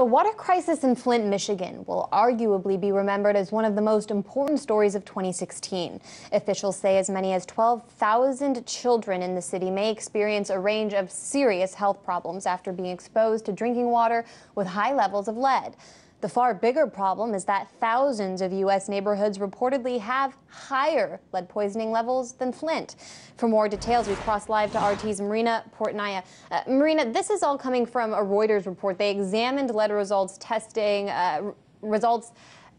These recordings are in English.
The water crisis in Flint, Michigan will arguably be remembered as one of the most important stories of 2016. Officials say as many as 12,000 children in the city may experience a range of serious health problems after being exposed to drinking water with high levels of lead. The far bigger problem is that thousands of U.S. neighborhoods reportedly have higher lead poisoning levels than Flint. For more details, we cross live to RT's Marina Portnaya. Marina, this is all coming from a Reuters report. They examined lead results testing results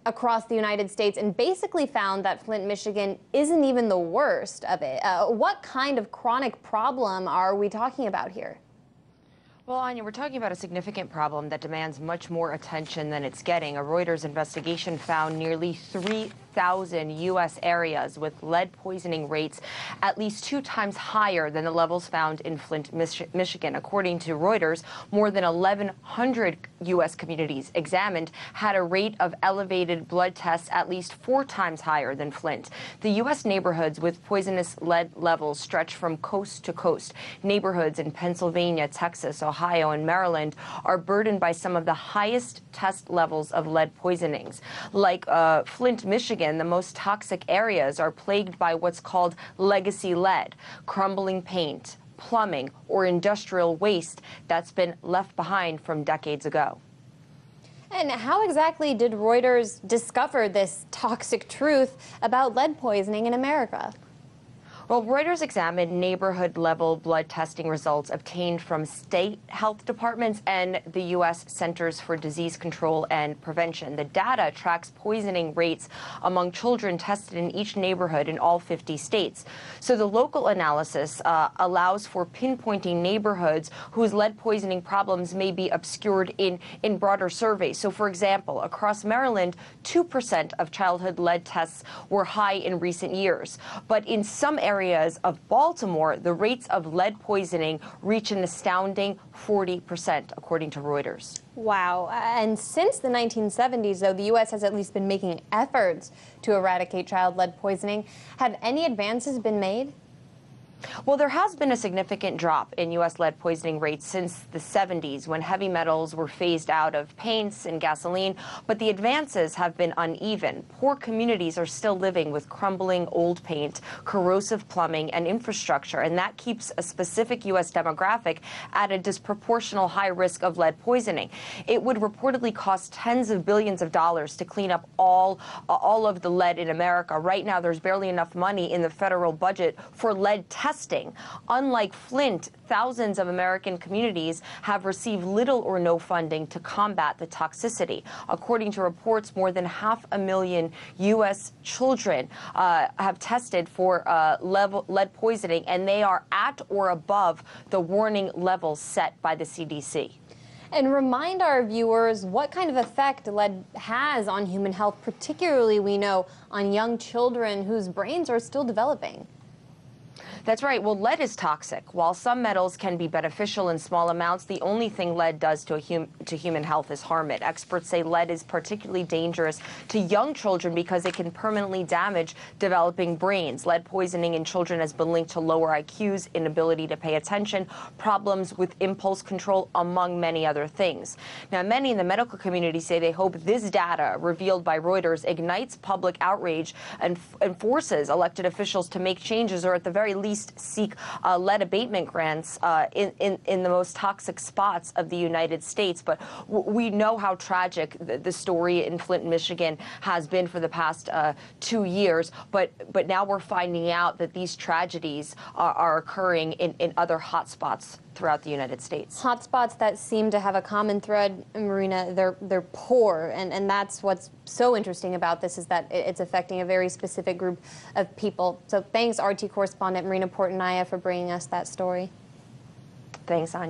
across the United States and basically found that Flint, Michigan isn't even the worst of it. What kind of chronic problem are we talking about here? Well, Anya, we're talking about a significant problem that demands much more attention than it's getting. A Reuters investigation found nearly 3,000 U.S. areas with lead poisoning rates at least 2 times higher than the levels found in Flint, Michigan. According to Reuters, more than 1,100 U.S. communities examined had a rate of elevated blood tests at least 4 times higher than Flint. The U.S. neighborhoods with poisonous lead levels stretch from coast to coast. Neighborhoods in Pennsylvania, Texas, Ohio, and Maryland are burdened by some of the highest test levels of lead poisonings. Like Flint, Michigan, the most toxic areas are plagued by what's called legacy lead, crumbling paint, plumbing, or industrial waste that's been left behind from decades ago. And how exactly did Reuters discover this toxic truth about lead poisoning in America? Well, Reuters examined neighborhood-level blood testing results obtained from state health departments and the U.S. Centers for Disease Control and Prevention. The data tracks poisoning rates among children tested in each neighborhood in all 50 states. So the local analysis allows for pinpointing neighborhoods whose lead poisoning problems may be obscured in broader surveys. So, for example, across Maryland, 2% of childhood lead tests were high in recent years. But in some areas of Baltimore, the rates of lead poisoning reach an astounding 40%, according to Reuters. Wow. And since the 1970s, though, the U.S. has at least been making efforts to eradicate child lead poisoning. Have any advances been made? Well, there has been a significant drop in U.S. lead poisoning rates since the 70s, when heavy metals were phased out of paints and gasoline, but the advances have been uneven. Poor communities are still living with crumbling old paint, corrosive plumbing, and infrastructure, and that keeps a specific U.S. demographic at a disproportional high risk of lead poisoning. It would reportedly cost tens of billions of dollars to clean up all of the lead in America. Right now, there's barely enough money in the federal budget for lead testing. Unlike Flint, thousands of American communities have received little or no funding to combat the toxicity. According to reports, more than 500,000 U.S. children have tested for lead poisoning, and they are at or above the warning levels set by the CDC. And remind our viewers what kind of effect lead has on human health, particularly, we know, on young children whose brains are still developing. That's right. Well, lead is toxic. While some metals can be beneficial in small amounts, the only thing lead does to human health is harm it. Experts say lead is particularly dangerous to young children because it can permanently damage developing brains. Lead poisoning in children has been linked to lower IQs, inability to pay attention, problems with impulse control, among many other things. Now, many in the medical community say they hope this data revealed by Reuters ignites public outrage and forces elected officials to make changes, or at the very least seek lead abatement grants in the most toxic spots of the United States. But we know how tragic the story in Flint, Michigan has been for the past 2 years. But now we're finding out that these tragedies are occurring in other hotspots throughout the United States. Hotspots that seem to have a common thread, Marina, they're poor, and that's what's so interesting about this, is that it's affecting a very specific group of people. So thanks, RT correspondent Marina Portnaya, for bringing us that story. Thanks, Anya.